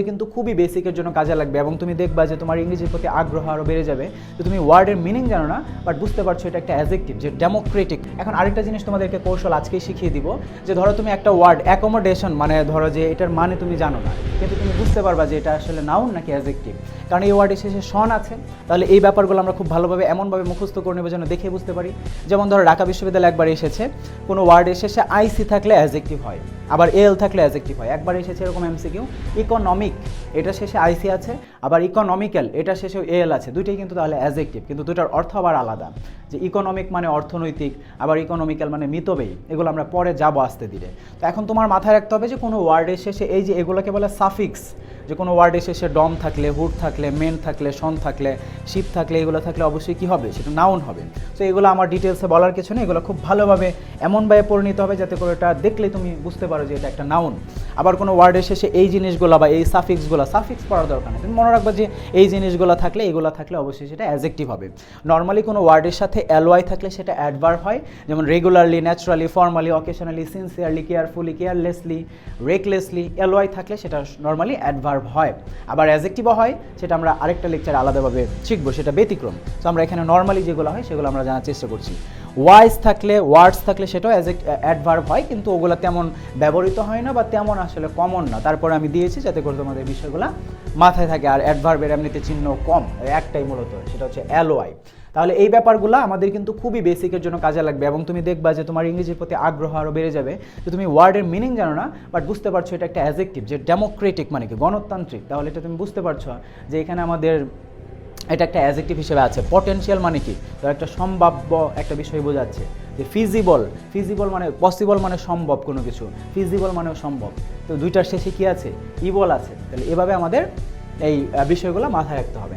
কিন্তু খুবই বেসিকের জন্য কাজে লাগবে এবং তুমি দেখবা যে তোমার ইংরেজির প্রতি আগ্রহ আরও বেড়ে যাবে। তো তুমি ওয়ার্ডের মিনিং জানো না, বাট বুঝতে পারছো এটা একটা অ্যাডজেক্টিভ যে ডেমোক্রেটিক। এখন আরেকটা জিনিস তোমাদেরকে কৌশল আজকেই শিখিয়ে দিব, যে ধরো তুমি একটা ওয়ার্ড অ্যাকোমোডেশন, মানে ধরো যে এটার মানে তুমি জানো না, কিন্তু তুমি বুঝতে পারবা যে এটা আসলে নাউন নাকি অ্যাডজেক্টিভ, কারণ এই ওয়ার্ডের শেষে শন আছে। তাহলে এই ব্যাপারগুলো আমরা খুব ভালোভাবে এমনভাবে মুখস্থ করে নেবো যেন দেখে বুঝতে পারি। যেমন ধরো ঢাকা বিশ্ববিদ্যালয়ে একবার এসেছে কোনো ওয়ার্ডের শেষে আইসি থাকলে অ্যাডজেক্টিভ হয়, আবার এল থাকলে অ্যাডজেক্টিভ হয়। একবার এসেছে এরকম এমসিকিউ, ইকোনমিক এটা শেষে আইসি আছে, আবার ইকোনমিক্যাল এটা শেষে এল আছে, দুইটাই কিন্তু তাহলে অ্যাডজেক্টিভ, কিন্তু দুটার অর্থ আবার আলাদা। যে ইকোনমিক মানে অর্থনৈতিক, আবার ইকোনমিক্যাল মানে মিতব্যয়ী, এগুলো আমরা পরে যাবো আসতে দিলে। তো এখন তোমার মাথায় রাখতে হবে যে কোনো ওয়ার্ডের শেষে এই যে এগুলোকে বলে সাফিক্স, যে কোনো ওয়ার্ডের শেষে ডম থাকলে, হুড থাকলে, মেন থাকলে, শন থাকলে, শিপ থাকলে, এগুলো থাকলে অবশ্যই কী হবে, সেটা নাউন হবে। তো এগুলো আমার ডিটেলসে বলার কিছু নেই, এগুলো খুব ভালোভাবে এমনভাবে পড়ে নিতে হবে যাতে করে এটা দেখলে তুমি বুঝতে পারো যে এটা একটা নাউন। আবার কোনো ওয়ার্ডের শেষে এই জিনিসগুলো বা এই সাফিক্সগুলো, সাফিক্স পড়ার দরকার নেই, তুমি মনে রাখবে যে এই জিনিসগুলো থাকলে, এগুলো থাকলে অবশ্যই সেটা অ্যাডজেক্টিভ হবে। নর্মালি কোনো ওয়ার্ডের সাথে এলওয়াই থাকলে সেটা অ্যাডভার্ব হয়, যেমন regularly, naturally, formally, occasionally, sincerely, carefully, carelessly, recklessly, LY থাকলে সেটা নর্মালি অ্যাডভার্ব হয়। আবার অ্যাডজেক্টিভও হয়, সেটা আমরা আরেকটা লেকচার আলাদাভাবে শিখবো, সেটা ব্যতিক্রম। তো আমরা এখানে নর্মালি যেগুলো হয় সেগুলো আমরা জানার চেষ্টা করছি। ওয়াইজ থাকলে, ওয়ার্ডস থাকলে সেটাও অ্যাডভার্ব হয়, কিন্তু ওগুলো তেমন ব্যবহৃত হয় না বা তেমন আসলে কমন না। তারপরে আমি দিয়েছি যাতে করে তোমাদের বিষয়গুলো মাথায় থাকে। আর অ্যাডভার্বের এমনিতে চিহ্ন কম, একটাই মূলত, সেটা হচ্ছে এলওয়াই। তাহলে এই ব্যাপারগুলো আমাদের কিন্তু খুবই বেসিকের জন্য কাজে লাগবে এবং তুমি দেখবা যে তোমার ইংরেজির প্রতি আগ্রহ আরও বেড়ে যাবে। তো তুমি ওয়ার্ডের মিনিং জানো না, বাট বুঝতে পারছো এটা একটা অ্যাডজেক্টিভ যে ডেমোক্রেটিক মানে কি, গণতান্ত্রিক। তাহলে এটা তুমি বুঝতে পারছো যে এখানে আমাদের এটা একটা অ্যাডজেক্টিভ হিসেবে আছে। পটেনশিয়াল মানে কি, তো একটা সম্ভাব্য একটা বিষয় বোঝাচ্ছে। যে ফিজিবল, ফিজিবল মানে পসিবল, মানে সম্ভব কোনো কিছু, ফিজিবল মানেও সম্ভব। তো দুইটার শেষে কি আছে, ইবল আছে। তাহলে এভাবে আমাদের এই বিষয়গুলো মাথায় রাখতে হবে।